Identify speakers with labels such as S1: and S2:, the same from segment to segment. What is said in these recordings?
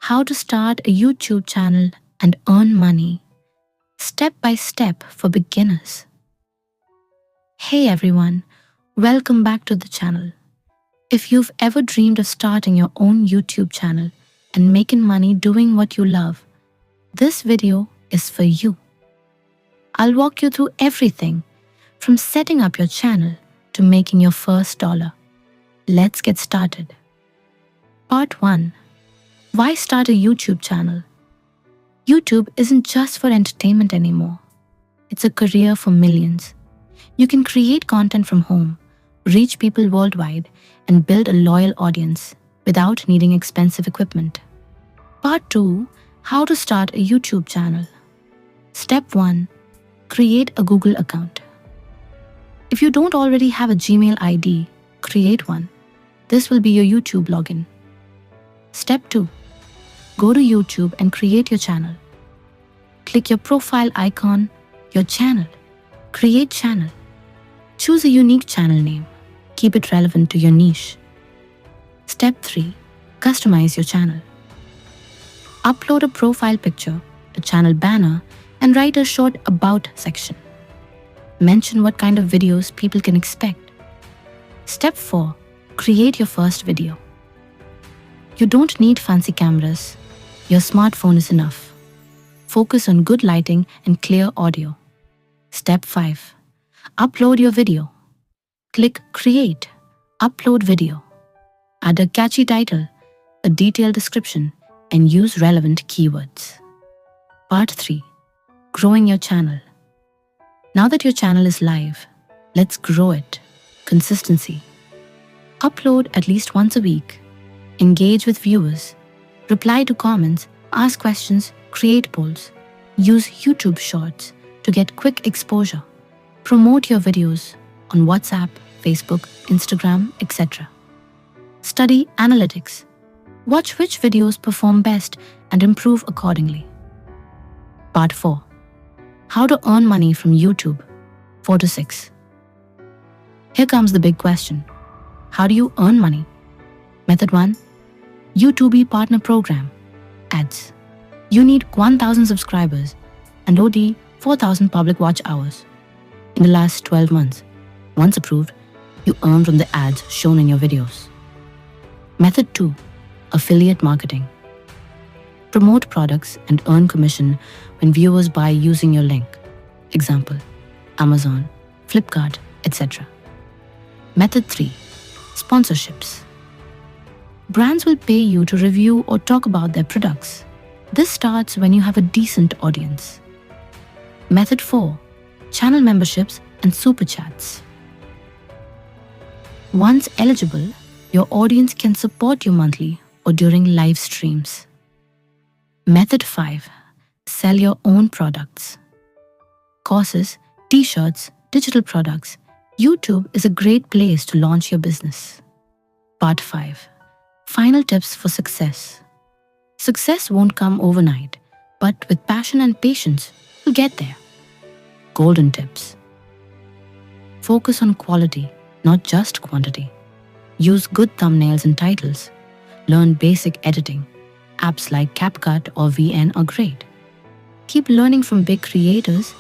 S1: how to start a YouTube channel and earn money, step by step for beginners. Hey everyone, welcome back to the channel. If you've ever dreamed of starting your own YouTube channel and making money doing what you love, this video is for you. I'll walk you through everything from setting up your channel to making your first dollar. Let's get started. Part 1. Why start a YouTube channel? YouTube isn't just for entertainment anymore. It's a career for millions. You can create content from home, reach people worldwide, and build a loyal audience without needing expensive equipment. Part 2. How to start a YouTube channel. Step 1. Create a Google account. If you don't already have a Gmail ID, create one. This will be your YouTube login. Step 2. Go to YouTube and create your channel. Click your profile icon, your channel. Create channel. Choose a unique channel name. Keep it relevant to your niche. Step 3. Customize your channel. Upload a profile picture, a channel banner, and write a short about section. Mention what kind of videos people can expect. Step 4. Create your first video. You don't need fancy cameras. Your smartphone is enough. Focus on good lighting and clear audio. Step 5. Upload your video. Click Create, Upload Video. Add a catchy title, a detailed description, and use relevant keywords. Part 3. Growing your channel. Now that your channel is live, let's grow it. Consistency. Upload at least once a week. Engage with viewers. Reply to comments, ask questions, create polls. Use YouTube Shorts to get quick exposure. Promote your videos on WhatsApp, Facebook, Instagram, etc. Study analytics. Watch which videos perform best and improve accordingly. Part 4. How to earn money from YouTube. 4 to 6. Here comes the big question. How do you earn money? Method 1. YouTube Partner Program. Ads. You need 1,000 subscribers and OD 4,000 public watch hours. In the last 12 months, once approved, you earn from the ads shown in your videos. Method 2. Affiliate marketing. Promote products and earn commission when viewers buy using your link. Example, Amazon, Flipkart, etc. Method 3. Sponsorships. Brands will pay you to review or talk about their products. This starts when you have a decent audience. Method 4. Channel memberships and super chats. Once eligible, your audience can support you monthly or during live streams. Method 5. Sell your own products. Courses, t-shirts, digital products. YouTube is a great place to launch your business. Part 5. Final tips for success. Success won't come overnight, but with passion and patience, you'll get there. Golden tips. Focus on quality, not just quantity. Use good thumbnails and titles. Learn basic editing. Apps like CapCut or VN are great. Keep learning from big creators.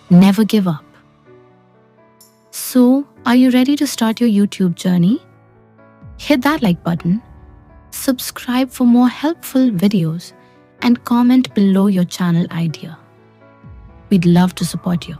S1: Never give up. So, are you ready to start your YouTube journey? Hit that like button, subscribe for more helpful videos, and comment below your channel idea. We'd love to support you.